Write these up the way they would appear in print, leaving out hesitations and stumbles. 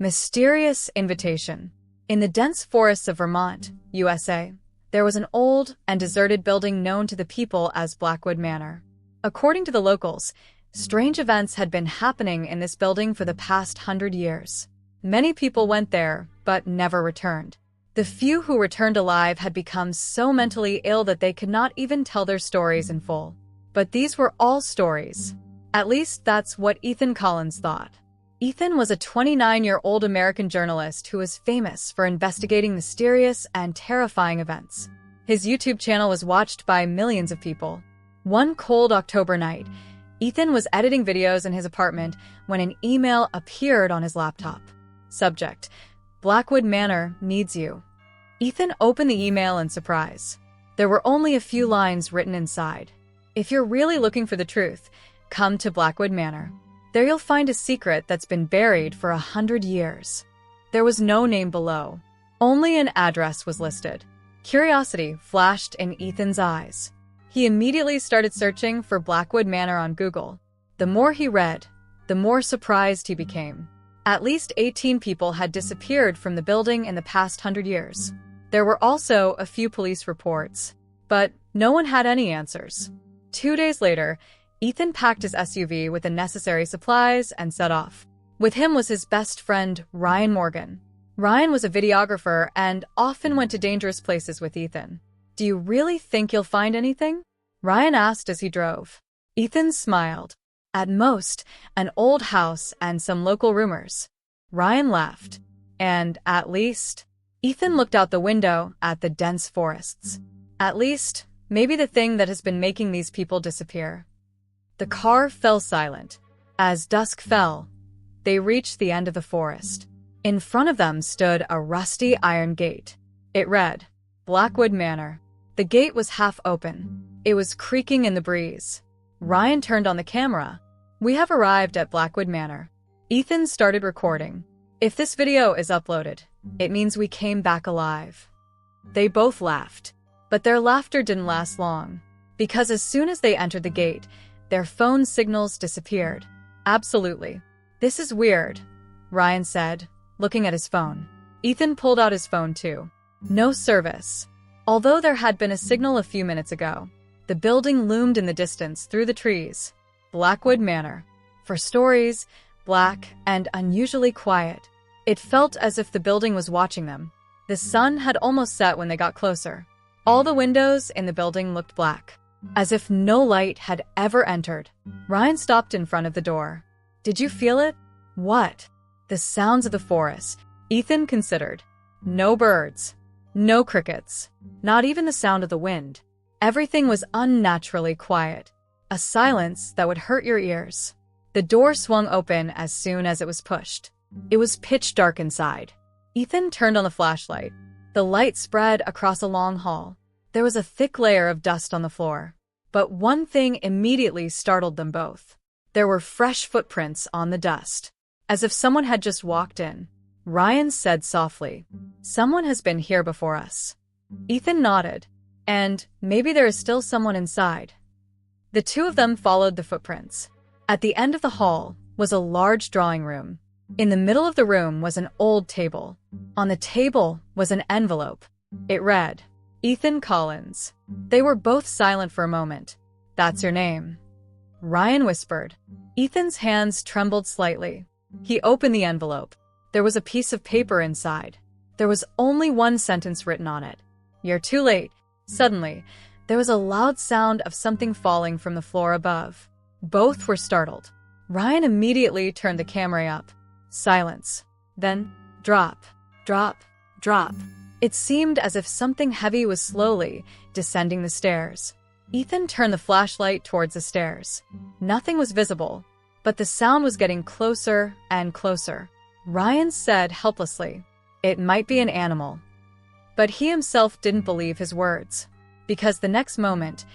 Mysterious invitation. In the dense forests of Vermont, USA, there was an old and deserted building known to the people as Blackwood Manor. According to the locals, strange events had been happening in this building for the past 100 years. Many people went there, but never returned. The few who returned alive had become so mentally ill that they could not even tell their stories in full. But these were all stories. At least that's what Ethan Collins thought. Ethan was a 29-year-old American journalist who was famous for investigating mysterious and terrifying events. His YouTube channel was watched by millions of people. One cold October night, Ethan was editing videos in his apartment when an email appeared on his laptop. Subject: Blackwood Manor needs you. Ethan opened the email in surprise. There were only a few lines written inside. If you're really looking for the truth, come to Blackwood Manor. There you'll find a secret that's been buried for 100 years. There was no name below. Only an address was listed. Curiosity flashed in Ethan's eyes. He immediately started searching for Blackwood Manor on Google. The more he read, the more surprised he became. At least 18 people had disappeared from the building in the past 100 years. There were also a few police reports, but no one had any answers. 2 days later, Ethan packed his SUV with the necessary supplies and set off. With him was his best friend, Ryan Morgan. Ryan was a videographer and often went to dangerous places with Ethan. "Do you really think you'll find anything?" Ryan asked as he drove. Ethan smiled. "At most, an old house and some local rumors." Ryan laughed. "And at least?" Ethan looked out the window at the dense forests. "At least, maybe the thing that has been making these people disappear." The car fell silent. As dusk fell, they reached the end of the forest. In front of them stood a rusty iron gate. It read, Blackwood Manor. The gate was half open. It was creaking in the breeze. Ryan turned on the camera. "We have arrived at Blackwood Manor." Ethan started recording. "If this video is uploaded, it means we came back alive." They both laughed, but their laughter didn't last long, because as soon as they entered the gate, their phone signals disappeared. "Absolutely. This is weird," Ryan said, looking at his phone. Ethan pulled out his phone too. No service. Although there had been a signal a few minutes ago, the building loomed in the distance through the trees. Blackwood Manor. For stories, black and unusually quiet. It felt as if the building was watching them. The sun had almost set when they got closer. All the windows in the building looked black, as if no light had ever entered. Ryan stopped in front of the door. "Did you feel it?" "What?" "The sounds of the forest," Ethan considered. No birds. No crickets. Not even the sound of the wind. Everything was unnaturally quiet. A silence that would hurt your ears. The door swung open as soon as it was pushed. It was pitch dark inside. Ethan turned on the flashlight. The light spread across a long hall. There was a thick layer of dust on the floor. But one thing immediately startled them both. There were fresh footprints on the dust, as if someone had just walked in. Ryan said softly, "Someone has been here before us." Ethan nodded. "And maybe there is still someone inside." The two of them followed the footprints. At the end of the hall was a large drawing room. In the middle of the room was an old table. On the table was an envelope. It read, Ethan Collins. They were both silent for a moment. "That's your name," Ryan whispered. Ethan's hands trembled slightly. He opened the envelope. There was a piece of paper inside. There was only one sentence written on it. "You're too late." Suddenly, there was a loud sound of something falling from the floor above. Both were startled. Ryan immediately turned the camera up. Silence. Then, drop, drop, drop. It seemed as if something heavy was slowly descending the stairs. Ethan turned the flashlight towards the stairs. Nothing was visible, but the sound was getting closer and closer. Ryan said helplessly, "It might be an animal." But he himself didn't believe his words, because the next moment,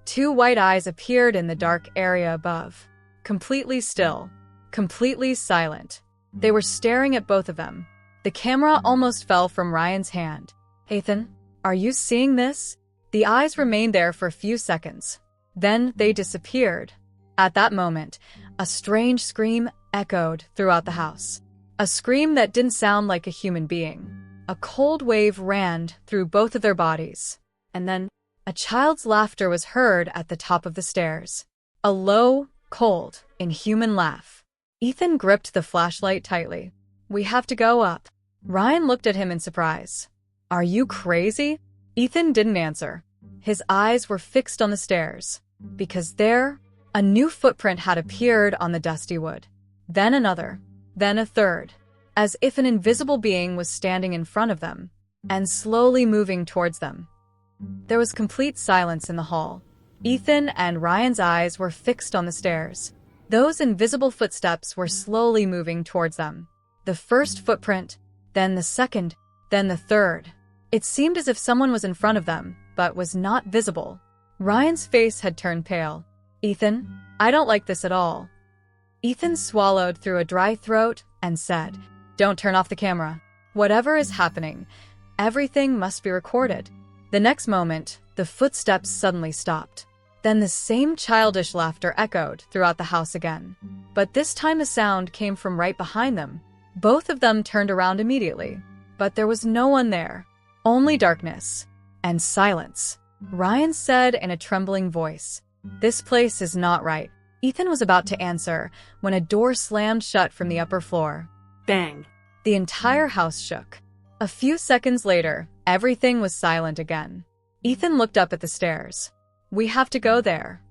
two white eyes appeared in the dark area above. Completely still, completely silent. They were staring at both of them. The camera almost fell from Ryan's hand. "Ethan, are you seeing this?" The eyes remained there for a few seconds. Then they disappeared. At that moment, a strange scream echoed throughout the house. A scream that didn't sound like a human being. A cold wave ran through both of their bodies. And then, a child's laughter was heard at the top of the stairs. A low, cold, inhuman laugh. Ethan gripped the flashlight tightly. "We have to go up." Ryan looked at him in surprise. "Are you crazy?" Ethan didn't answer. His eyes were fixed on the stairs. Because there, a new footprint had appeared on the dusty wood. Then another. Then a third. As if an invisible being was standing in front of them, and slowly moving towards them. There was complete silence in the hall. Ethan and Ryan's eyes were fixed on the stairs. Those invisible footsteps were slowly moving towards them. The first footprint, then the second, then the third. It seemed as if someone was in front of them, but was not visible. Ryan's face had turned pale. "Ethan, I don't like this at all." Ethan swallowed through a dry throat and said, "Don't turn off the camera. Whatever is happening, everything must be recorded." The next moment, the footsteps suddenly stopped. Then the same childish laughter echoed throughout the house again. But this time the sound came from right behind them. Both of them turned around immediately. But there was no one there. Only darkness. And silence. Ryan said in a trembling voice, "This place is not right." Ethan was about to answer when a door slammed shut from the upper floor. Bang! The entire house shook. A few seconds later, everything was silent again. Ethan looked up at the stairs. "We have to go there."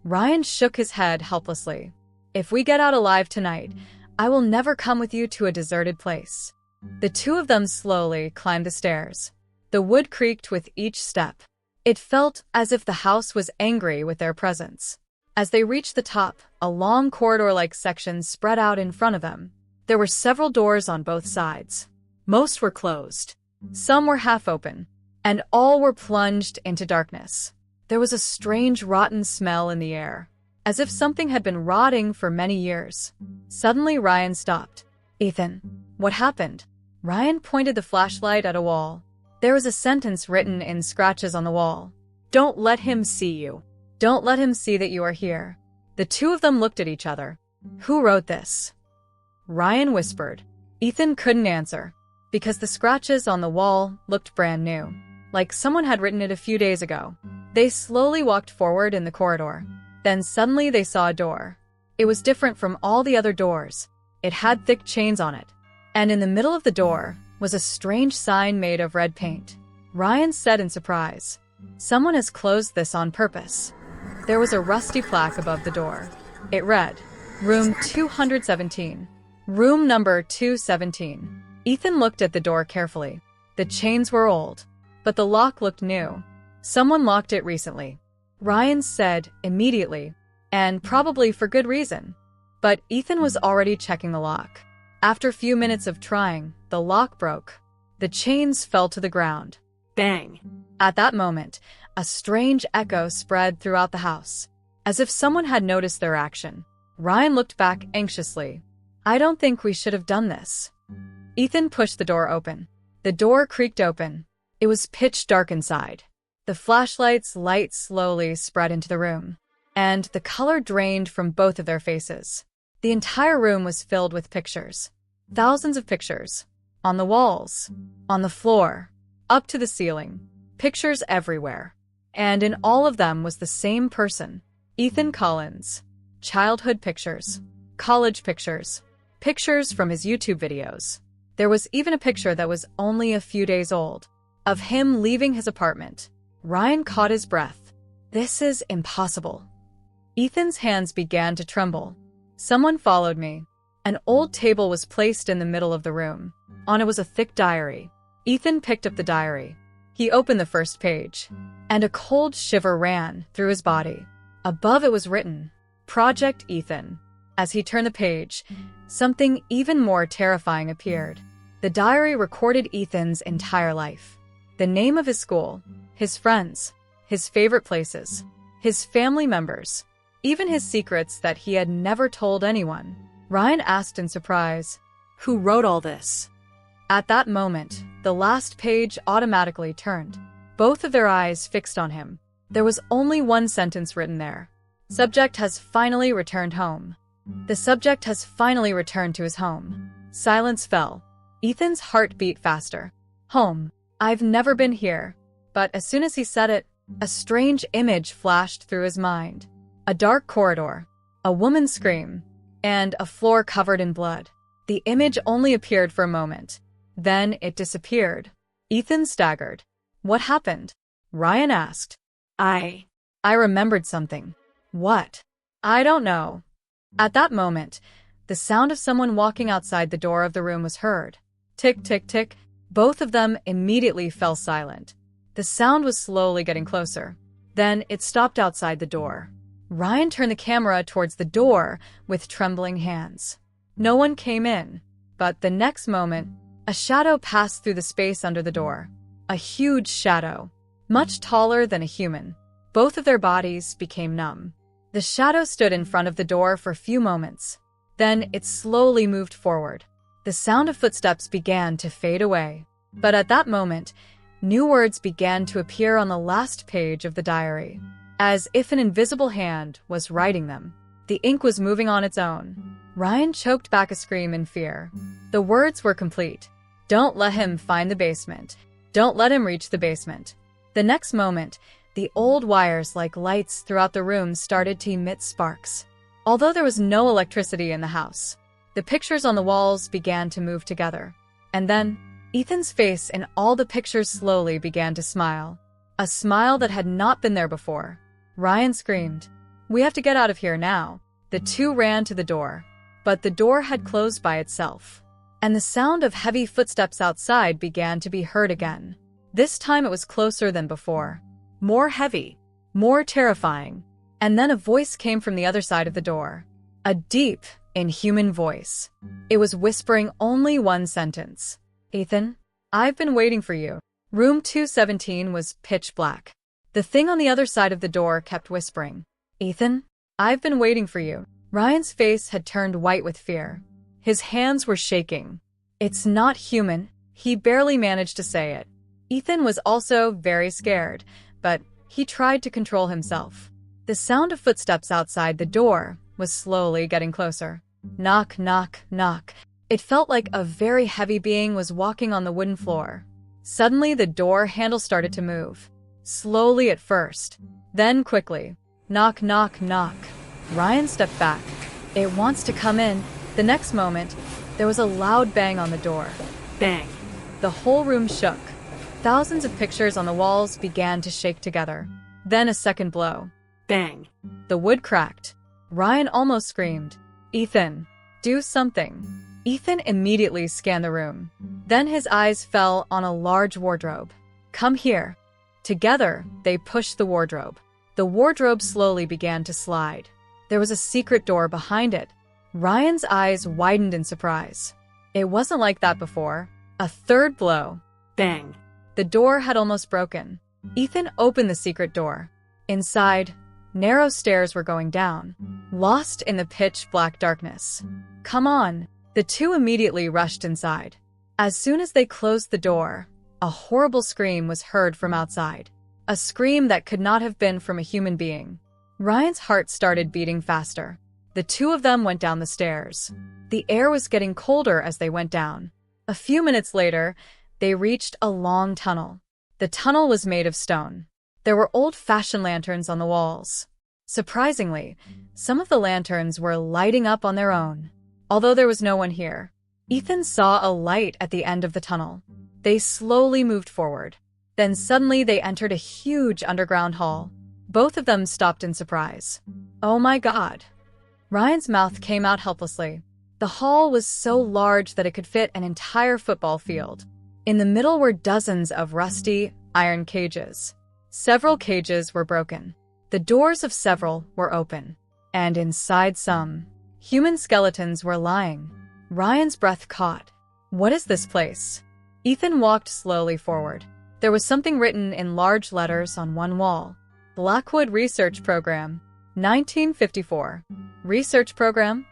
Ryan shook his head helplessly. "If we get out alive tonight, I will never come with you to a deserted place." The two of them slowly climbed the stairs. The wood creaked with each step. It felt as if the house was angry with their presence. As they reached the top, a long corridor-like section spread out in front of them. There were several doors on both sides. Most were closed. Some were half open, and all were plunged into darkness. There was a strange rotten smell in the air, as if something had been rotting for many years. Suddenly Ryan stopped. "Ethan, what happened?" Ryan pointed the flashlight at a wall. There was a sentence written in scratches on the wall. "Don't let him see you. Don't let him see that you are here." The two of them looked at each other. "Who wrote this?" Ryan whispered. Ethan couldn't answer, because the scratches on the wall looked brand new, like someone had written it a few days ago. They slowly walked forward in the corridor. Then suddenly they saw a door. It was different from all the other doors. It had thick chains on it. And in the middle of the door was a strange sign made of red paint. Ryan said in surprise, "Someone has closed this on purpose." There was a rusty plaque above the door. It read, "Room 217. Room number 217. Ethan looked at the door carefully. The chains were old, but the lock looked new. Someone locked it recently. Ryan said immediately, and probably for good reason. But Ethan was already checking the lock. After a few minutes of trying, the lock broke. The chains fell to the ground. Bang! At that moment, a strange echo spread throughout the house, as if someone had noticed their action. Ryan looked back anxiously. "I don't think we should have done this." Ethan pushed the door open. The door creaked open. It was pitch dark inside. The flashlight's light slowly spread into the room, and the color drained from both of their faces. The entire room was filled with pictures. Thousands of pictures. On the walls, on the floor, up to the ceiling. Pictures everywhere. And in all of them was the same person, Ethan Collins. Childhood pictures. College pictures. Pictures from his YouTube videos. There was even a picture that was only a few days old, of him leaving his apartment. Ryan caught his breath. This is impossible. Ethan's hands began to tremble. Someone followed me. An old table was placed in the middle of the room. On it was a thick diary. Ethan picked up the diary. He opened the first page, and a cold shiver ran through his body. Above it was written, "Project Ethan." As he turned the page, something even more terrifying appeared. The diary recorded Ethan's entire life. The name of his school, his friends, his favorite places, his family members, even his secrets that he had never told anyone. Ryan asked in surprise, "Who wrote all this?" At that moment, the last page automatically turned. Both of their eyes fixed on him. There was only one sentence written there. "Subject has finally returned home." The subject has finally returned to his home. Silence fell. Ethan's heart beat faster. Home. I've never been here. But as soon as he said it, a strange image flashed through his mind. A dark corridor, a woman's scream, and a floor covered in blood. The image only appeared for a moment. Then it disappeared. Ethan staggered. What happened? Ryan asked. I remembered something. What? I don't know. At that moment, the sound of someone walking outside the door of the room was heard. Tick, tick, tick. Both of them immediately fell silent. The sound was slowly getting closer. Then it stopped outside the door. Ryan turned the camera towards the door with trembling hands. No one came in, but the next moment, a shadow passed through the space under the door. A huge shadow, much taller than a human. Both of their bodies became numb. The shadow stood in front of the door for a few moments. Then it slowly moved forward. The sound of footsteps began to fade away. But at that moment, new words began to appear on the last page of the diary, as if an invisible hand was writing them. The ink was moving on its own. Ryan choked back a scream in fear. The words were complete. Don't let him find the basement. Don't let him reach the basement. The next moment, the old wires like lights throughout the room started to emit sparks. Although there was no electricity in the house, the pictures on the walls began to move together. And then, Ethan's face in all the pictures slowly began to smile. A smile that had not been there before. Ryan screamed, "We have to get out of here now." The two ran to the door, but the door had closed by itself. And the sound of heavy footsteps outside began to be heard again. This time it was closer than before. More heavy, more terrifying. And then a voice came from the other side of the door. A deep, inhuman voice. It was whispering only one sentence. "Ethan, I've been waiting for you." Room 217 was pitch black. The thing on the other side of the door kept whispering, "Ethan, I've been waiting for you." Ryan's face had turned white with fear. His hands were shaking. "It's not human." He barely managed to say it. Ethan was also very scared, but he tried to control himself. The sound of footsteps outside the door was slowly getting closer. Knock, knock, knock. It felt like a very heavy being was walking on the wooden floor. Suddenly, the door handle started to move. Slowly at first, then quickly. Knock, knock, knock. Ryan stepped back. "It wants to come in." The next moment, there was a loud bang on the door. Bang. The whole room shook. Thousands of pictures on the walls began to shake together. Then a second blow. Bang. The wood cracked. Ryan almost screamed, "Ethan, do something." Ethan immediately scanned the room. Then his eyes fell on a large wardrobe. "Come here." Together, they pushed the wardrobe. The wardrobe slowly began to slide. There was a secret door behind it. Ryan's eyes widened in surprise. It wasn't like that before. A third blow. Bang. The door had almost broken. Ethan opened the secret door. Inside, narrow stairs were going down, lost in the pitch-black darkness. "Come on." The two immediately rushed inside. As soon as they closed the door, a horrible scream was heard from outside. A scream that could not have been from a human being. Ryan's heart started beating faster. The two of them went down the stairs. The air was getting colder as they went down. A few minutes later, they reached a long tunnel. The tunnel was made of stone. There were old-fashioned lanterns on the walls. Surprisingly, some of the lanterns were lighting up on their own. Although there was no one here, Ethan saw a light at the end of the tunnel. They slowly moved forward. Then suddenly they entered a huge underground hall. Both of them stopped in surprise. "Oh my God." Ryan's mouth came out helplessly. The hall was so large that it could fit an entire football field. In the middle were dozens of rusty, iron cages. Several cages were broken. The doors of several were open. And inside some, human skeletons were lying. Ryan's breath caught. What is this place? Ethan walked slowly forward. There was something written in large letters on one wall. Blackwood Research Program, 1954. Research Program?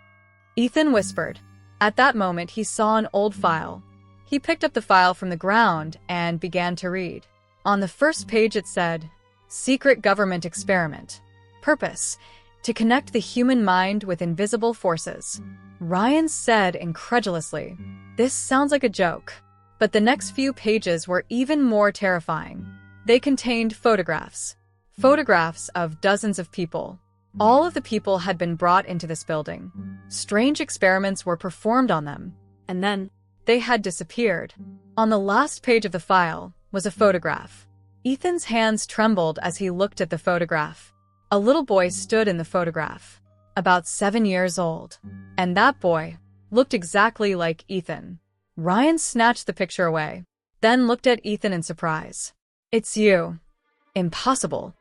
Ethan whispered. At that moment, he saw an old file. He picked up the file from the ground and began to read. On the first page it said, "Secret Government Experiment. Purpose: to connect the human mind with invisible forces. Ryan said incredulously, "This sounds like a joke." But the next few pages were even more terrifying. They contained photographs. Photographs of dozens of people. All of the people had been brought into this building. Strange experiments were performed on them, and then they had disappeared. On the last page of the file was a photograph. Ethan's hands trembled as he looked at the photograph. A little boy stood in the photograph, about 7 years old. And that boy looked exactly like Ethan. Ryan snatched the picture away, then looked at Ethan in surprise. "It's you." "Impossible."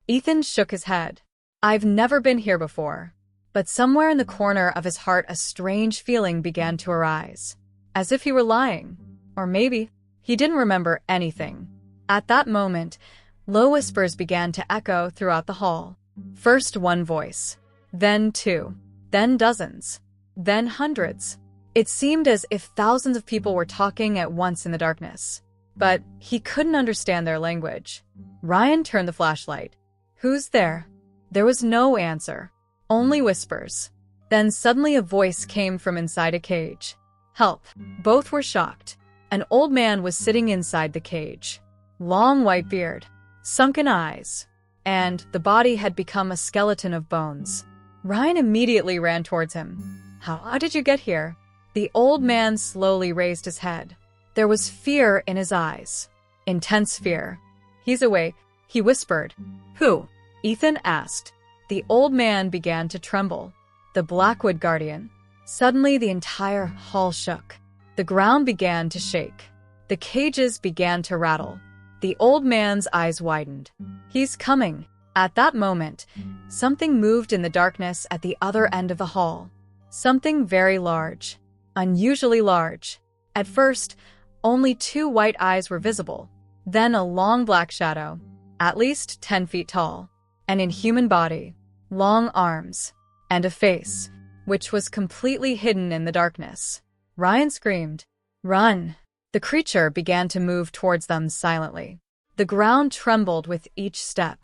Ethan shook his head. "I've never been here before." But somewhere in the corner of his heart a strange feeling began to arise. As if he were lying. Or maybe he didn't remember anything. At that moment, low whispers began to echo throughout the hall. First one voice, then two, then dozens, then hundreds. It seemed as if thousands of people were talking at once in the darkness. But he couldn't understand their language. Ryan turned the flashlight. "Who's there?" There was no answer, only whispers. Then suddenly a voice came from inside a cage. "Help!" Both were shocked. An old man was sitting inside the cage. Long white beard, sunken eyes, and the body had become a skeleton of bones. Ryan immediately ran towards him. How did you get here?" The old man slowly raised his head. There was fear in his eyes. Intense fear. "He's awake," he whispered. "Who?" Ethan asked. The old man began to tremble. "The Blackwood Guardian." Suddenly the entire hall shook. The ground began to shake. The cages began to rattle. The old man's eyes widened. "He's coming." At that moment, something moved in the darkness at the other end of the hall. Something very large. Unusually large. At first, only 2 white eyes were visible. Then a long black shadow, at least 10 feet tall. An inhuman body, long arms, and a face, which was completely hidden in the darkness. Ryan screamed, "Run!" The creature began to move towards them silently. The ground trembled with each step.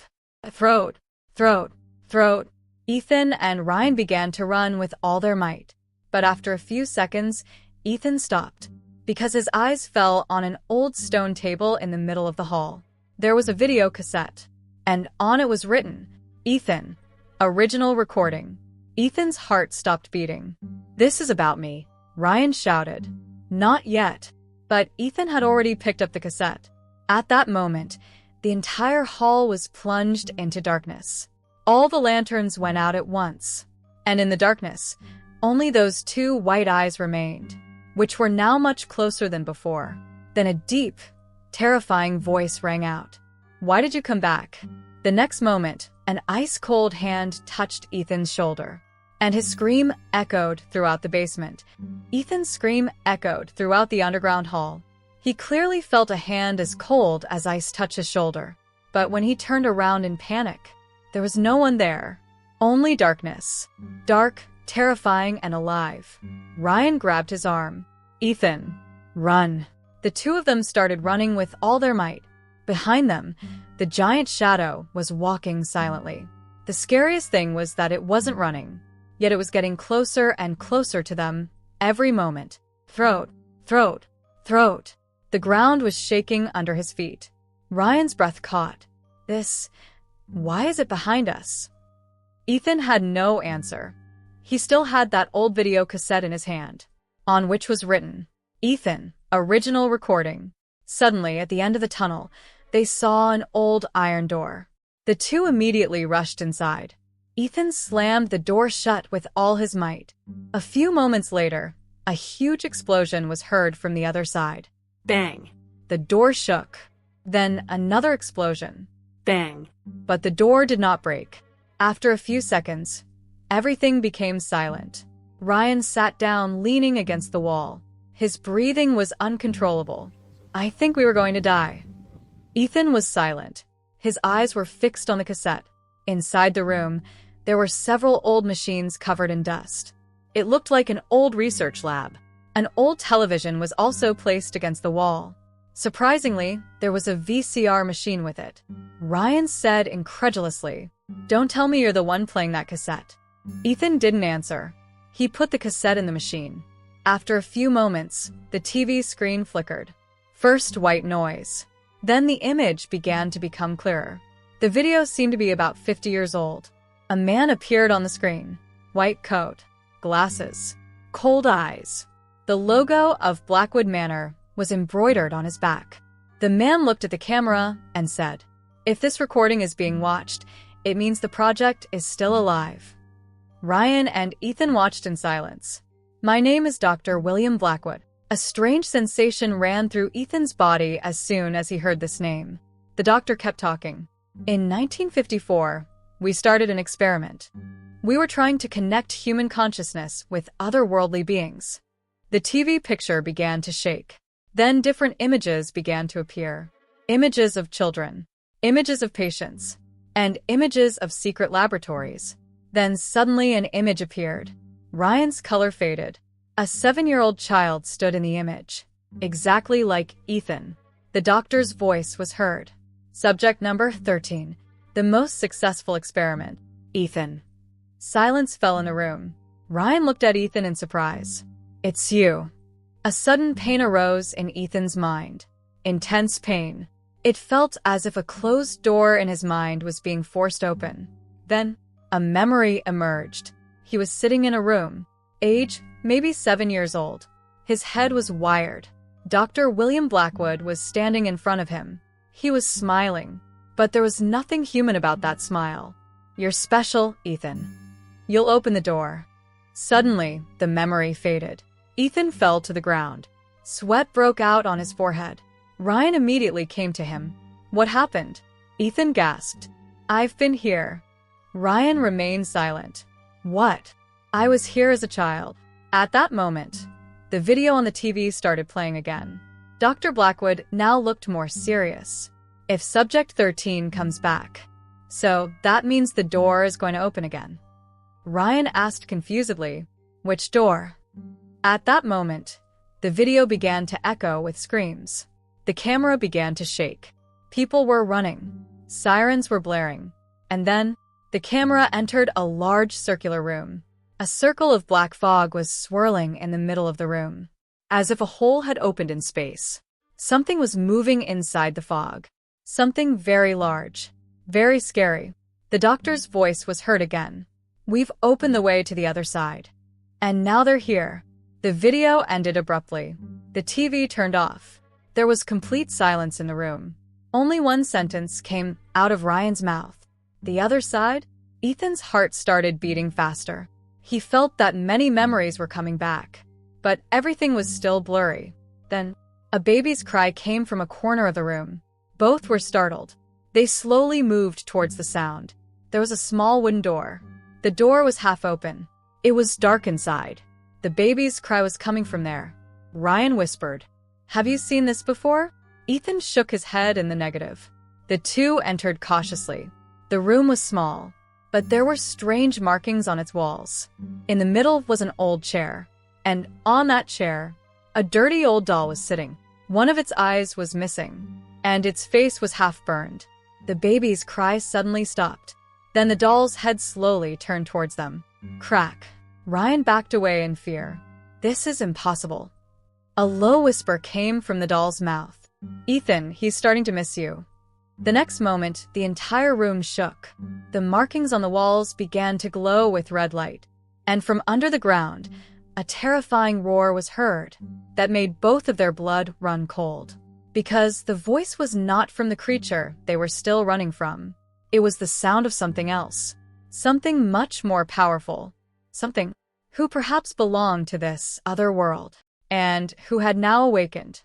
Throat, throat, throat. Ethan and Ryan began to run with all their might. But after a few seconds, Ethan stopped, because his eyes fell on an old stone table in the middle of the hall. There was a video cassette, and on it was written, "Ethan, original recording." Ethan's heart stopped beating. "This is about me," Ryan shouted. "Not yet." But Ethan had already picked up the cassette. At that moment, the entire hall was plunged into darkness. All the lanterns went out at once, and in the darkness, only those 2 white eyes remained, which were now much closer than before. Then a deep, terrifying voice rang out. "Why did you come back?" The next moment, an ice-cold hand touched Ethan's shoulder, and his scream echoed throughout the basement. Ethan's scream echoed throughout the underground hall. He clearly felt a hand as cold as ice touch his shoulder. But when he turned around in panic, there was no one there. Only darkness. Dark, terrifying, and alive. Ryan grabbed his arm. "Ethan, run." The 2 of them started running with all their might. Behind them, the giant shadow was walking silently. The scariest thing was that it wasn't running, yet it was getting closer and closer to them every moment. Throat, throat, throat. The ground was shaking under his feet. Ryan's breath caught. Why is it behind us? Ethan had no answer. He still had that old video cassette in his hand, on which was written, "Ethan, original recording." Suddenly, at the end of the tunnel, they saw an old iron door. The 2 immediately rushed inside. Ethan slammed the door shut with all his might. A few moments later, a huge explosion was heard from the other side. Bang! The door shook. Then another explosion. Bang! But the door did not break. After a few seconds, everything became silent. Ryan sat down, leaning against the wall. His breathing was uncontrollable. "I think we were going to die." Ethan was silent. His eyes were fixed on the cassette. Inside the room, there were several old machines covered in dust. It looked like an old research lab. An old television was also placed against the wall. Surprisingly, there was a VCR machine with it. Ryan said incredulously, Don't tell me you're the one playing that cassette. Ethan didn't answer. He put the cassette in the machine. After a few moments, the TV screen flickered. First white noise. Then the image began to become clearer. The video seemed to be about 50 years old. A man appeared on the screen. White coat, glasses, cold eyes. The logo of Blackwood Manor was embroidered on his back. The man looked at the camera and said, "If this recording is being watched, it means the project is still alive." Ryan and Ethan watched in silence. "My name is Dr. William Blackwood." A strange sensation ran through Ethan's body as soon as he heard this name. The doctor kept talking. "In 1954, we started an experiment. We were trying to connect human consciousness with otherworldly beings." The TV picture began to shake. Then different images began to appear. Images of children, images of patients, and images of secret laboratories. Then suddenly an image appeared. Ryan's color faded. A 7-year-old child stood in the image, exactly like Ethan. The doctor's voice was heard. Subject number 13. The most successful experiment. Ethan. Silence fell in the room. Ryan looked at Ethan in surprise. "It's you." A sudden pain arose in Ethan's mind. Intense pain. It felt as if a closed door in his mind was being forced open. Then, a memory emerged. He was sitting in a room. Age, maybe 7 years old. His head was wired. Dr. William Blackwood was standing in front of him. He was smiling, but there was nothing human about that smile. "You're special, Ethan. You'll open the door." Suddenly, the memory faded. Ethan fell to the ground. Sweat broke out on his forehead. Ryan immediately came to him. "What happened?" Ethan gasped. "I've been here." Ryan remained silent. "What?" "I was here as a child." At that moment, the video on the TV started playing again. Dr. Blackwood now looked more serious. "If Subject 13 comes back, so that means the door is going to open again?" Ryan asked confusedly, "Which door?" At that moment, the video began to echo with screams. The camera began to shake. People were running. Sirens were blaring. And then, the camera entered a large circular room. A circle of black fog was swirling in the middle of the room, as if a hole had opened in space. Something was moving inside the fog. Something very large, very scary. The doctor's voice was heard again. "We've opened the way to the other side. And now they're here." The video ended abruptly. The TV turned off. There was complete silence in the room. Only one sentence came out of Ryan's mouth. "The other side?" Ethan's heart started beating faster. He felt that many memories were coming back, but everything was still blurry. Then, a baby's cry came from a corner of the room. Both were startled. They slowly moved towards the sound. There was a small wooden door. The door was half open. It was dark inside. The baby's cry was coming from there. Ryan whispered, "Have you seen this before?" Ethan shook his head in the negative. The two entered cautiously. The room was small, but there were strange markings on its walls. In the middle was an old chair, and on that chair, a dirty old doll was sitting. One of its eyes was missing, and its face was half burned. The baby's cry suddenly stopped. Then the doll's head slowly turned towards them. Crack. Ryan backed away in fear. "This is impossible." A low whisper came from the doll's mouth. "Ethan, he's starting to miss you." The next moment, the entire room shook. The markings on the walls began to glow with red light. And from under the ground, a terrifying roar was heard that made both of their blood run cold. Because the voice was not from the creature they were still running from. It was the sound of something else. Something much more powerful. Something who perhaps belonged to this other world, and who had now awakened.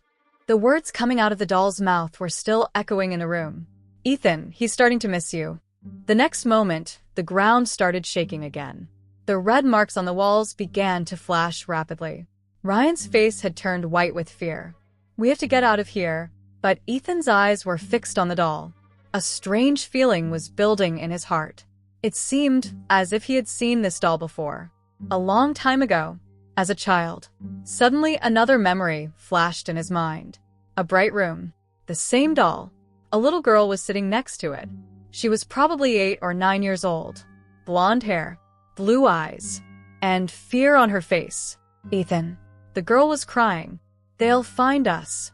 The words coming out of the doll's mouth were still echoing in the room. "Ethan, he's starting to miss you." The next moment, the ground started shaking again. The red marks on the walls began to flash rapidly. Ryan's face had turned white with fear. "We have to get out of here," but Ethan's eyes were fixed on the doll. A strange feeling was building in his heart. It seemed as if he had seen this doll before, a long time ago, as a child. Suddenly, another memory flashed in his mind. A bright room. The same doll. A little girl was sitting next to it. She was probably 8 or 9 years old. Blonde hair, blue eyes, and fear on her face. "Ethan." The girl was crying. "They'll find us."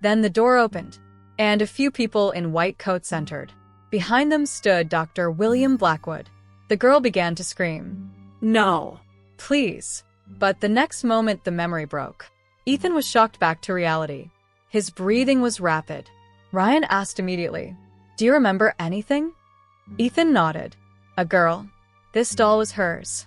Then the door opened, and a few people in white coats entered. Behind them stood Dr. William Blackwood. The girl began to scream, "No, please." But the next moment the memory broke. Ethan was shocked back to reality. His breathing was rapid. Ryan asked immediately, "Do you remember anything?" Ethan nodded. "A girl. This doll was hers."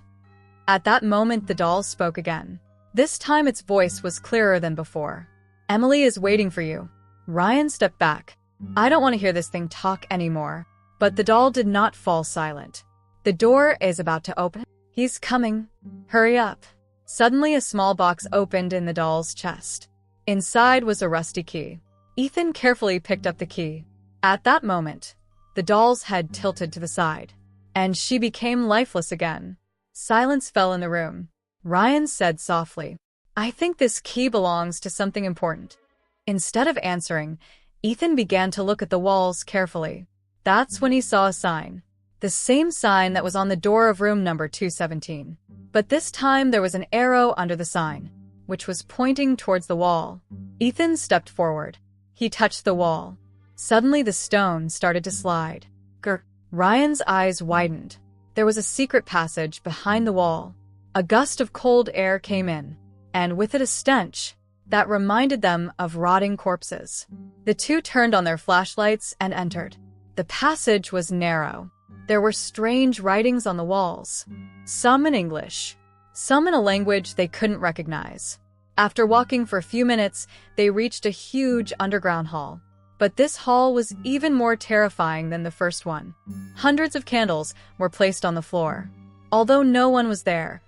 At that moment the doll spoke again. This time its voice was clearer than before. "Emily is waiting for you." Ryan stepped back. "I don't want to hear this thing talk anymore." But the doll did not fall silent. "The door is about to open. He's coming. Hurry up." Suddenly a small box opened in the doll's chest. Inside was a rusty key. Ethan carefully picked up the key. At that moment, the doll's head tilted to the side, and she became lifeless again. Silence fell in the room. Ryan said softly, "I think this key belongs to something important." Instead of answering, Ethan began to look at the walls carefully. That's when he saw a sign. The same sign that was on the door of room number 217. But this time there was an arrow under the sign, which was pointing towards the wall. Ethan stepped forward. He touched the wall. Suddenly the stone started to slide. Grr. Ryan's eyes widened. There was a secret passage behind the wall. A gust of cold air came in, and with it a stench that reminded them of rotting corpses. The two turned on their flashlights and entered. The passage was narrow. There were strange writings on the walls, some in English, some in a language they couldn't recognize. After walking for a few minutes, they reached a huge underground hall. But this hall was even more terrifying than the first one. Hundreds of candles were placed on the floor. Although no one was there,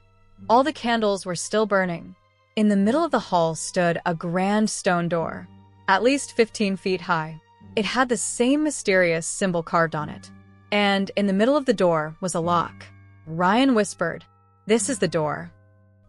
all the candles were still burning. In the middle of the hall stood a grand stone door, at least 15 feet high. It had the same mysterious symbol carved on it. And in the middle of the door was a lock. Ryan whispered, "This is the door."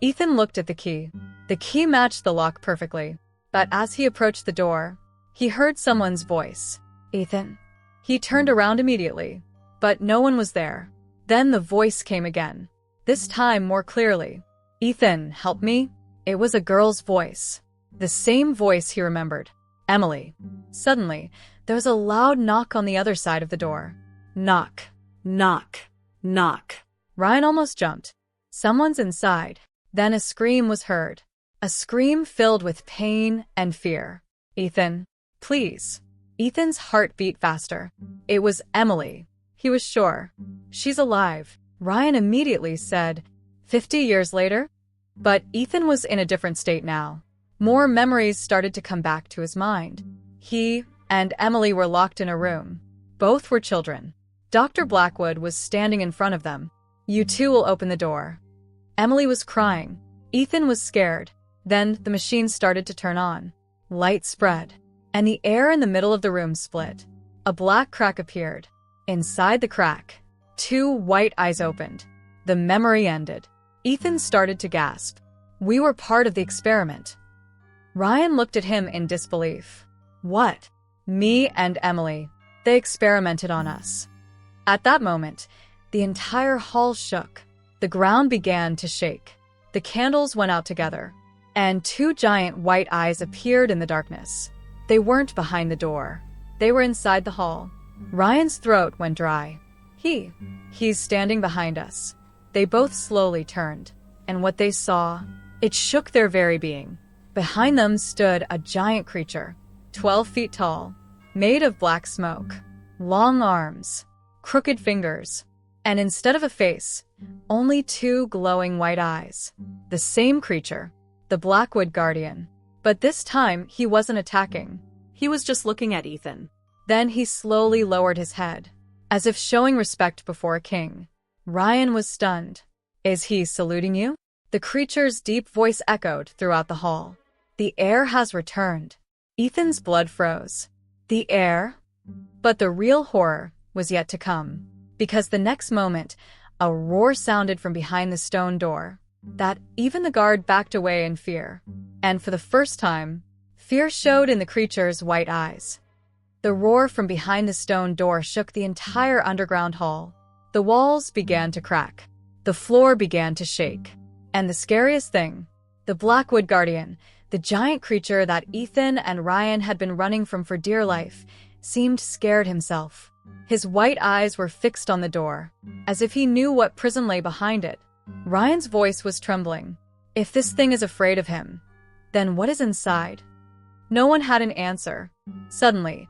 Ethan looked at the key. The key matched the lock perfectly. But as he approached the door, he heard someone's voice. "Ethan." He turned around immediately, but no one was there. Then the voice came again, this time more clearly. "Ethan, help me." It was a girl's voice. The same voice he remembered. Emily. Suddenly, there was a loud knock on the other side of the door. Knock, knock, knock. Ryan almost jumped. Someone's inside. Then a scream was heard. A scream filled with pain and fear. "Ethan, please." Ethan's heart beat faster. It was Emily. He was sure. "She's alive." Ryan immediately said, 50 years later? But Ethan was in a different state now. More memories started to come back to his mind. He and Emily were locked in a room. Both were children. Dr. Blackwood was standing in front of them. "You two will open the door." Emily was crying. Ethan was scared. Then the machine started to turn on. Light spread, and the air in the middle of the room split. A black crack appeared. Inside the crack, two white eyes opened. The memory ended. Ethan started to gasp. "We were part of the experiment." Ryan looked at him in disbelief. "What?" "Me and Emily. They experimented on us." At that moment, the entire hall shook. The ground began to shake. The candles went out together, and two giant white eyes appeared in the darkness. They weren't behind the door. They were inside the hall. Ryan's throat went dry. He's standing behind us." They both slowly turned, and what they saw, it shook their very being. Behind them stood a giant creature, 12 feet tall, made of black smoke, long arms, crooked fingers, and instead of a face, only two glowing white eyes. The same creature, the Blackwood Guardian. But this time, he wasn't attacking. He was just looking at Ethan. Then he slowly lowered his head, as if showing respect before a king. Ryan was stunned. "Is he saluting you?" The creature's deep voice echoed throughout the hall. "The heir has returned." Ethan's blood froze. The heir? But the real horror was yet to come, because the next moment, a roar sounded from behind the stone door, that even the guard backed away in fear. And for the first time, fear showed in the creature's white eyes. The roar from behind the stone door shook the entire underground hall. The walls began to crack. The floor began to shake. And the scariest thing, the Blackwood Guardian, the giant creature that Ethan and Ryan had been running from for dear life, seemed scared himself. His white eyes were fixed on the door, as if he knew what prison lay behind it. Ryan's voice was trembling. If this thing is afraid of him, then what is inside? No one had an answer. Suddenly,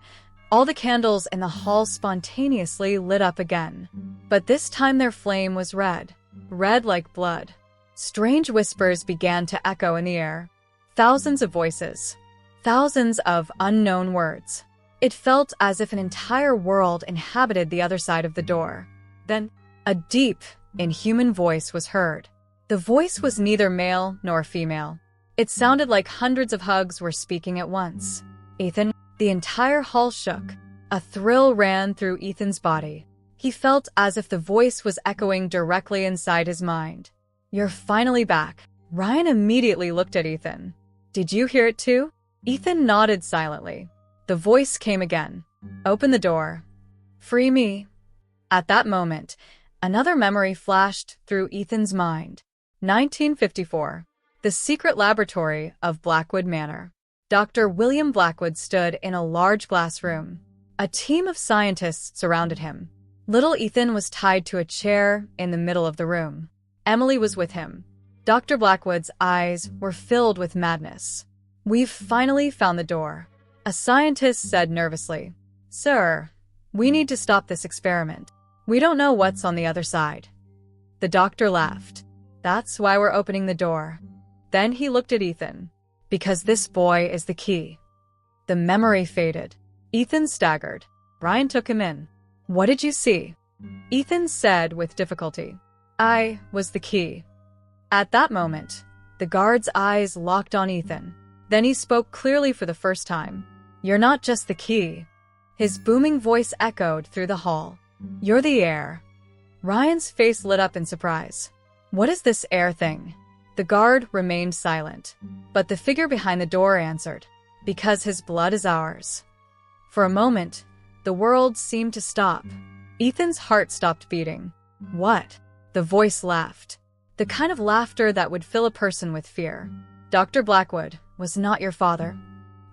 all the candles in the hall spontaneously lit up again. But this time their flame was red like blood. Strange whispers began to echo in the air. Thousands of voices. Thousands of unknown words. It felt as if an entire world inhabited the other side of the door. Then, a deep, inhuman voice was heard. The voice was neither male nor female. It sounded like hundreds of hugs were speaking at once. Ethan, the entire hall shook. A thrill ran through Ethan's body. He felt as if the voice was echoing directly inside his mind. You're finally back. Ryan immediately looked at Ethan. Did you hear it too? Ethan nodded silently. The voice came again. Open the door. Free me. At that moment, another memory flashed through Ethan's mind. 1954. The secret laboratory of Blackwood Manor. Dr. William Blackwood stood in a large glass room. A team of scientists surrounded him. Little Ethan was tied to a chair in the middle of the room. Emily was with him. Dr. Blackwood's eyes were filled with madness. We've finally found the door, a scientist said nervously. Sir, we need to stop this experiment. We don't know what's on the other side. The doctor laughed. That's why we're opening the door. Then he looked at Ethan. Because this boy is the key. The memory faded. Ethan staggered. Ryan took him in. What did you see? Ethan said with difficulty. I was the key. At that moment, the guard's eyes locked on Ethan. Then he spoke clearly for the first time. You're not just the key. His booming voice echoed through the hall. You're the heir. Ryan's face lit up in surprise. What is this heir thing? The guard remained silent, but the figure behind the door answered. Because his blood is ours. For a moment, the world seemed to stop. Ethan's heart stopped beating. What? The voice laughed. The kind of laughter that would fill a person with fear. Dr. Blackwood was not your father.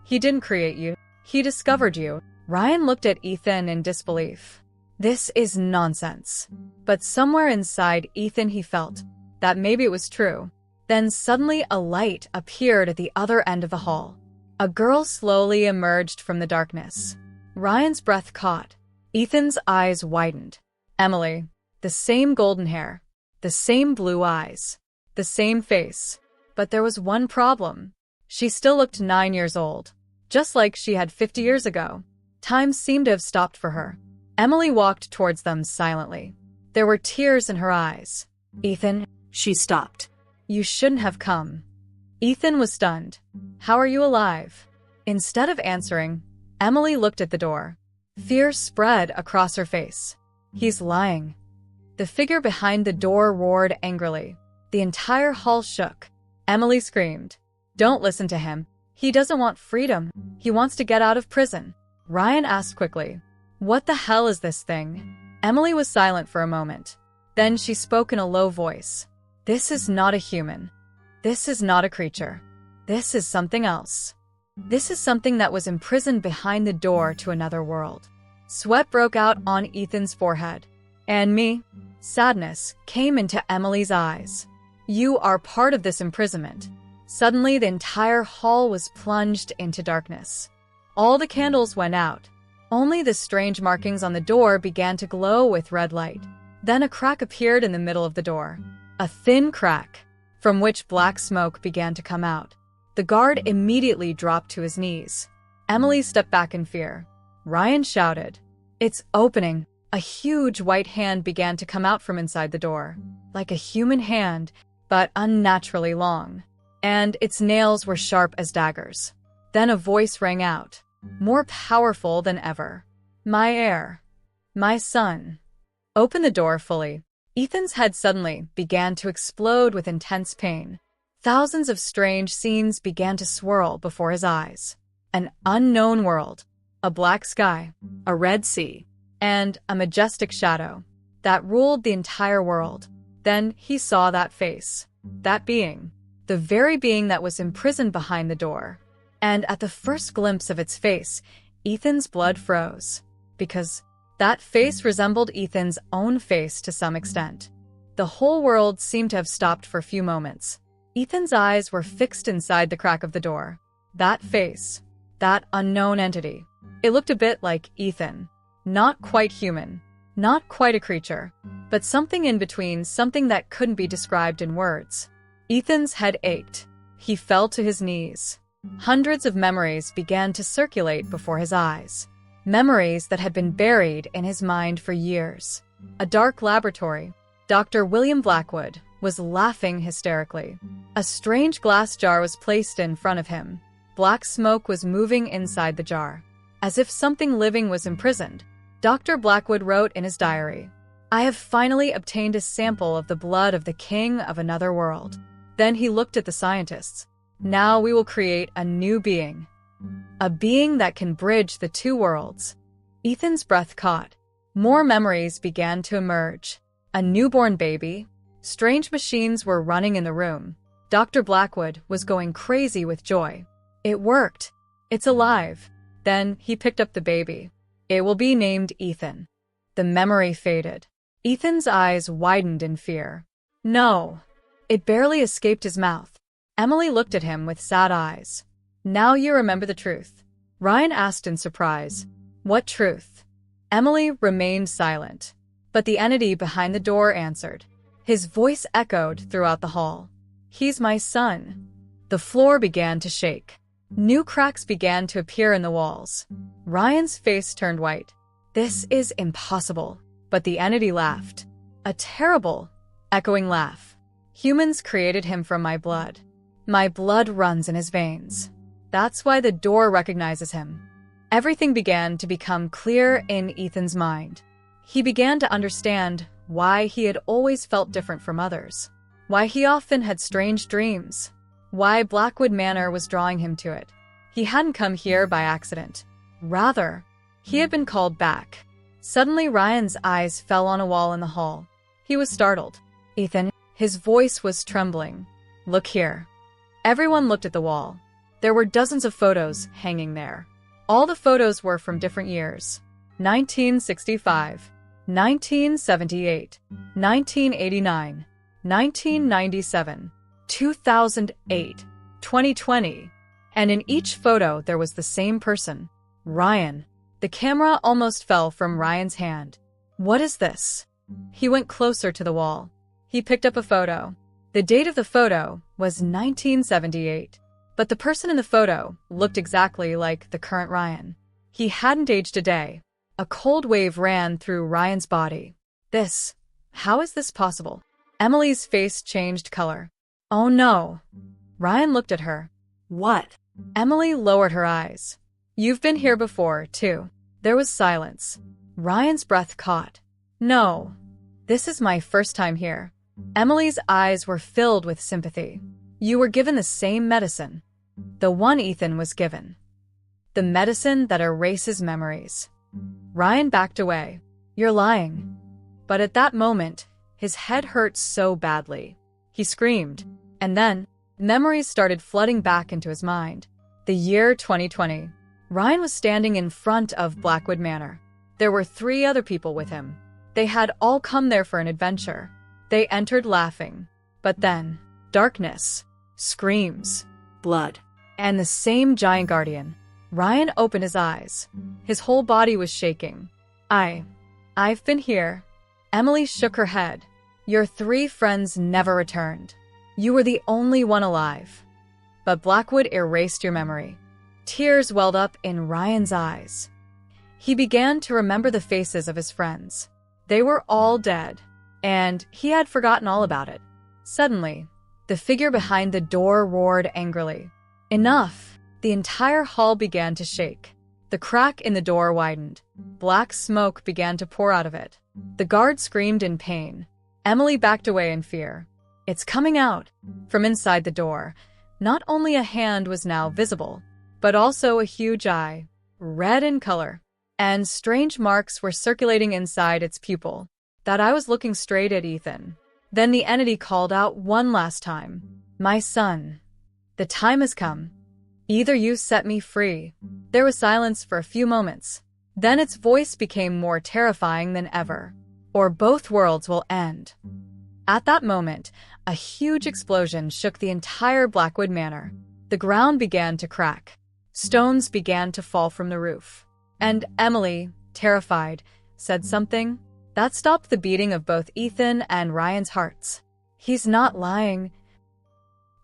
He didn't create you. He discovered you. Ryan looked at Ethan in disbelief. This is nonsense. But somewhere inside Ethan he felt that maybe it was true. Then suddenly a light appeared at the other end of the hall. A girl slowly emerged from the darkness. Ryan's breath caught. Ethan's eyes widened. Emily. The same golden hair. The same blue eyes. The same face. But there was one problem. She still looked 9 years old. Just like she had 50 years ago. Time seemed to have stopped for her. Emily walked towards them silently. There were tears in her eyes. Ethan, she stopped. You shouldn't have come. Ethan was stunned. How are you alive? Instead of answering, Emily looked at the door. Fear spread across her face. He's lying. The figure behind the door roared angrily. The entire hall shook. Emily screamed. Don't listen to him. He doesn't want freedom. He wants to get out of prison. Ryan asked quickly. What the hell is this thing? Emily was silent for a moment. Then she spoke in a low voice. This is not a human. This is not a creature. This is something else. This is something that was imprisoned behind the door to another world. Sweat broke out on Ethan's forehead. And me? Sadness came into Emily's eyes. You are part of this imprisonment. Suddenly, the entire hall was plunged into darkness. All the candles went out. Only the strange markings on the door began to glow with red light. Then a crack appeared in the middle of the door. A thin crack, from which black smoke began to come out. The guard immediately dropped to his knees. Emily stepped back in fear. Ryan shouted, It's opening! A huge white hand began to come out from inside the door, like a human hand, but unnaturally long. And its nails were sharp as daggers. Then a voice rang out, more powerful than ever. My heir. My son. Open the door fully. Ethan's head suddenly began to explode with intense pain. Thousands of strange scenes began to swirl before his eyes. An unknown world. a black sky, a red sea, and a majestic shadow that ruled the entire world. Then he saw that face, that being, the very being that was imprisoned behind the door. And at the first glimpse of its face, Ethan's blood froze, because that face resembled Ethan's own face to some extent. The whole world seemed to have stopped for a few moments. Ethan's eyes were fixed inside the crack of the door. That face, that unknown entity. It looked a bit like Ethan. Not quite human, not quite a creature, but something in between, something that couldn't be described in words. Ethan's head ached. He fell to his knees. Hundreds of memories began to circulate before his eyes. Memories that had been buried in his mind for years. A dark laboratory. Dr. William Blackwood was laughing hysterically. A strange glass jar was placed in front of him. Black smoke was moving inside the jar. As if something living was imprisoned, Dr. Blackwood wrote in his diary, "I have finally obtained a sample of the blood of the king of another world." Then he looked at the scientists. "Now we will create a new being. A being that can bridge the two worlds." Ethan's breath caught. More memories began to emerge. A newborn baby. Strange machines were running in the room. Dr. Blackwood was going crazy with joy. It worked. It's alive. Then he picked up the baby. "It will be named Ethan." The memory faded. Ethan's eyes widened in fear. "No." It barely escaped his mouth. Emily looked at him with sad eyes. "Now you remember the truth?" Ryan asked in surprise. "What truth?" Emily remained silent, but the entity behind the door answered. His voice echoed throughout the hall. "He's my son." The floor began to shake. New cracks began to appear in the walls. Ryan's face turned white. "This is impossible." But the entity laughed. A terrible, echoing laugh. "Humans created him from my blood. My blood runs in his veins. That's why the door recognizes him." Everything began to become clear in Ethan's mind. He began to understand why he had always felt different from others. Why he often had strange dreams. Why Blackwood Manor was drawing him to it. He hadn't come here by accident. Rather, he had been called back. Suddenly, Ryan's eyes fell on a wall in the hall. He was startled. "Ethan," his voice was trembling. "Look here." Everyone looked at the wall. There were dozens of photos hanging there. All the photos were from different years. 1965, 1978, 1989, 1997, 2008, 2020, and in each photo there was the same person, Ryan. The camera almost fell from Ryan's hand. "What is this?" He went closer to the wall. He picked up a photo. The date of the photo was 1978, but the person in the photo looked exactly like the current Ryan. He hadn't aged a day. A cold wave ran through Ryan's body. How is this possible? Emily's face changed color. "Oh no." Ryan looked at her. "What?" Emily lowered her eyes. "You've been here before, too." There was silence. Ryan's breath caught. "No. This is my first time here." Emily's eyes were filled with sympathy. "You were given the same medicine. The one Ethan was given. The medicine that erases memories." Ryan backed away. "You're lying." But at that moment, his head hurt so badly. He screamed, and then memories started flooding back into his mind. The year 2020. Ryan was standing in front of Blackwood Manor. There were 3 other people with him. They had all come there for an adventure. They entered laughing. But then, darkness, screams, blood, and the same giant guardian. Ryan opened his eyes. His whole body was shaking. I've been here." Emily shook her head. "Your 3 friends never returned. You were the only one alive. But Blackwood erased your memory." Tears welled up in Ryan's eyes. He began to remember the faces of his friends. They were all dead, and he had forgotten all about it. Suddenly, the figure behind the door roared angrily. "Enough!" The entire hall began to shake. The crack in the door widened. Black smoke began to pour out of it. The guard screamed in pain. Emily backed away in fear. "It's coming out." From inside the door, not only a hand was now visible, but also a huge eye. red in color, and strange marks were circulating inside its pupil. That I was looking straight at Ethan. Then the entity called out one last time. My son, the time has come. Either you set me free. There was silence for a few moments. Then its voice became more terrifying than ever. Or both worlds will end. At that moment, a huge explosion shook the entire Blackwood Manor. The ground began to crack. Stones began to fall from the roof. And Emily, terrified, said something that stopped the beating of both Ethan and Ryan's hearts. He's not lying.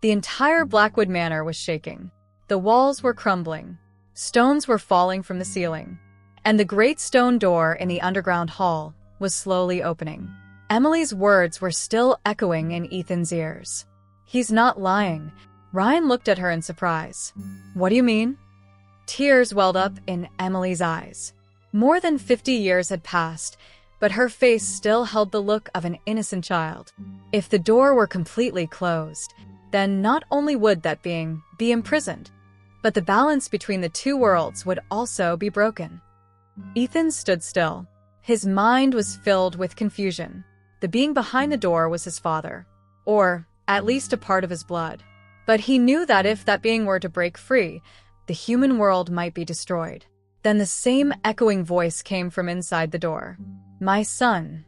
The entire Blackwood Manor was shaking. The walls were crumbling. Stones were falling from the ceiling. And the great stone door in the underground hall was slowly opening. Emily's words were still echoing in Ethan's ears. He's not lying. Ryan looked at her in surprise. What do you mean? Tears welled up in Emily's eyes. More than 50 years had passed, but her face still held the look of an innocent child. If the door were completely closed, then not only would that being be imprisoned, but the balance between the two worlds would also be broken. Ethan stood still. His mind was filled with confusion. The being behind the door was his father, or at least a part of his blood. But he knew that if that being were to break free, the human world might be destroyed. Then the same echoing voice came from inside the door. My son,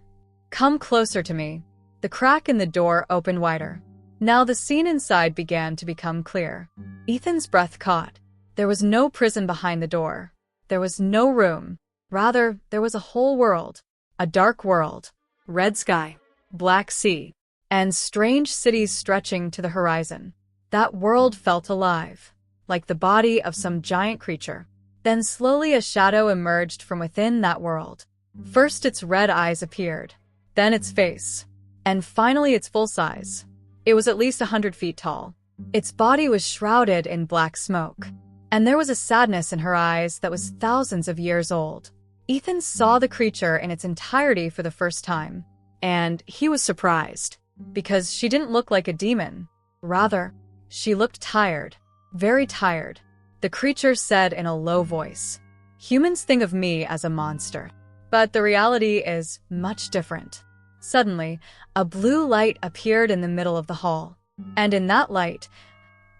come closer to me. The crack in the door opened wider. Now the scene inside began to become clear. Ethan's breath caught. There was no prison behind the door. There was no room. Rather, there was a whole world. A dark world. Red sky, black sea, and strange cities stretching to the horizon. That world felt alive, like the body of some giant creature. Then slowly a shadow emerged from within that world. First its red eyes appeared, then its face, and finally its full size. It was at least 100 feet tall. Its body was shrouded in black smoke, and there was a sadness in her eyes that was thousands of years old. Ethan saw the creature in its entirety for the first time, and he was surprised, because she didn't look like a demon. Rather, she looked tired, very tired. The creature said in a low voice, Humans think of me as a monster, but the reality is much different. Suddenly, a blue light appeared in the middle of the hall, and in that light,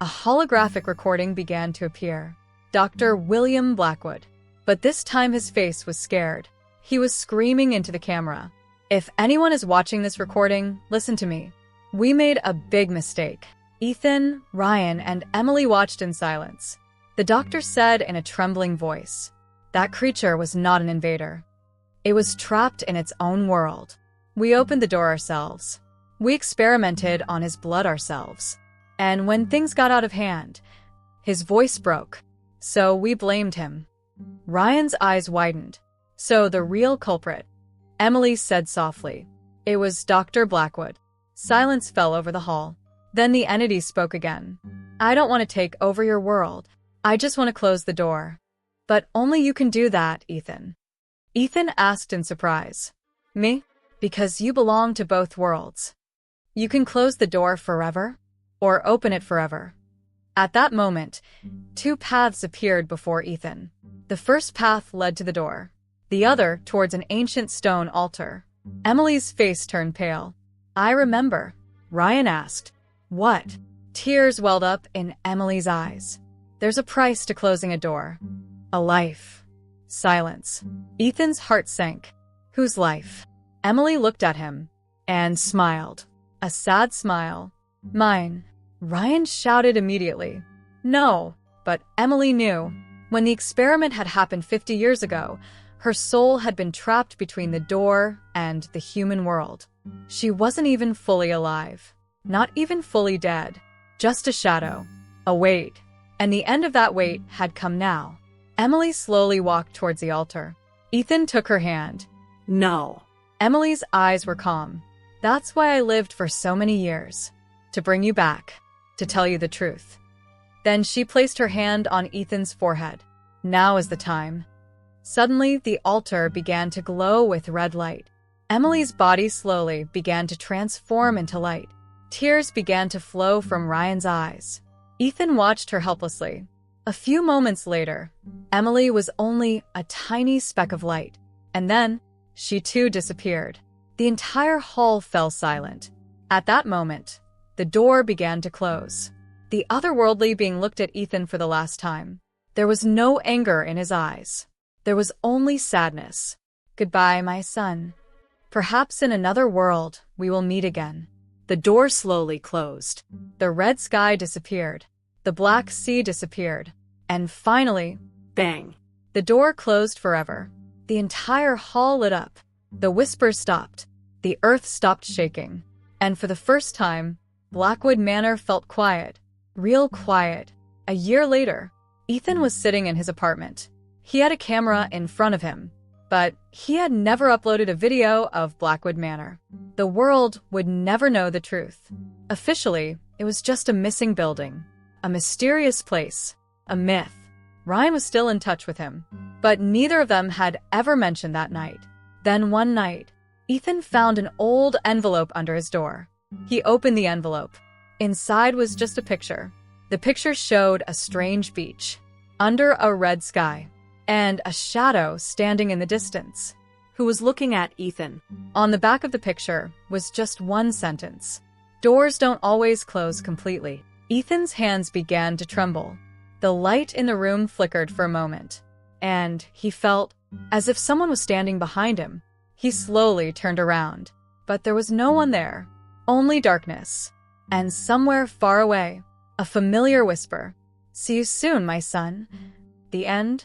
a holographic recording began to appear. Dr. William Blackwood. But this time his face was scared. He was screaming into the camera. If anyone is watching this recording, listen to me. We made a big mistake. Ethan, Ryan, and Emily watched in silence. The doctor said in a trembling voice, that creature was not an invader. It was trapped in its own world. We opened the door ourselves. We experimented on his blood ourselves. And when things got out of hand, his voice broke. So we blamed him. Ryan's eyes widened. So the real culprit, Emily said softly. It was Dr. Blackwood. Silence fell over the hall. Then the entity spoke again. I don't want to take over your world. I just want to close the door. But only you can do that, Ethan. Ethan asked in surprise. Me? Because you belong to both worlds. You can close the door forever, or open it forever. At that moment, two paths appeared before Ethan. The first path led to the door, the other towards an ancient stone altar. Emily's face turned pale. I remember, Ryan asked. What? Tears welled up in Emily's eyes. There's a price to closing a door. A life. Silence. Ethan's heart sank. Whose life? Emily looked at him and smiled. A sad smile. Mine. Ryan shouted immediately. No, but Emily knew. When the experiment had happened 50 years ago, her soul had been trapped between the door and the human world. She wasn't even fully alive. Not even fully dead. Just a shadow. A weight. And the end of that weight had come now. Emily slowly walked towards the altar. Ethan took her hand. No. Emily's eyes were calm. That's why I lived for so many years. To bring you back. To tell you the truth. Then she placed her hand on Ethan's forehead. Now is the time. Suddenly, the altar began to glow with red light. Emily's body slowly began to transform into light. Tears began to flow from Ryan's eyes. Ethan watched her helplessly. A few moments later, Emily was only a tiny speck of light, and then she too disappeared. The entire hall fell silent. At that moment, the door began to close. The otherworldly being looked at Ethan for the last time. There was no anger in his eyes. There was only sadness. "Goodbye, my son. Perhaps in another world we will meet again." The door slowly closed. The red sky disappeared. The black sea disappeared. And finally, Bang! the door closed forever. The entire hall lit up. The whispers stopped. The earth stopped shaking. And for the first time, Blackwood Manor felt quiet. Real quiet. A year later, Ethan was sitting in his apartment. He had a camera in front of him, but he had never uploaded a video of Blackwood Manor. The world would never know the truth. Officially, it was just a missing building, a mysterious place, a myth. Ryan was still in touch with him, but neither of them had ever mentioned that night. Then one night, Ethan found an old envelope under his door. He opened the envelope. Inside was just a picture. The picture showed a strange beach, under a red sky, and a shadow standing in the distance, Who was looking at Ethan. On the back of the picture was just one sentence: "Doors don't always close completely." Ethan's hands began to tremble. The light in the room flickered for a moment, and he felt as if someone was standing behind him. He slowly turned around, but there was no one there, only darkness. And somewhere far away, a familiar whisper: "See you soon, my son." The end.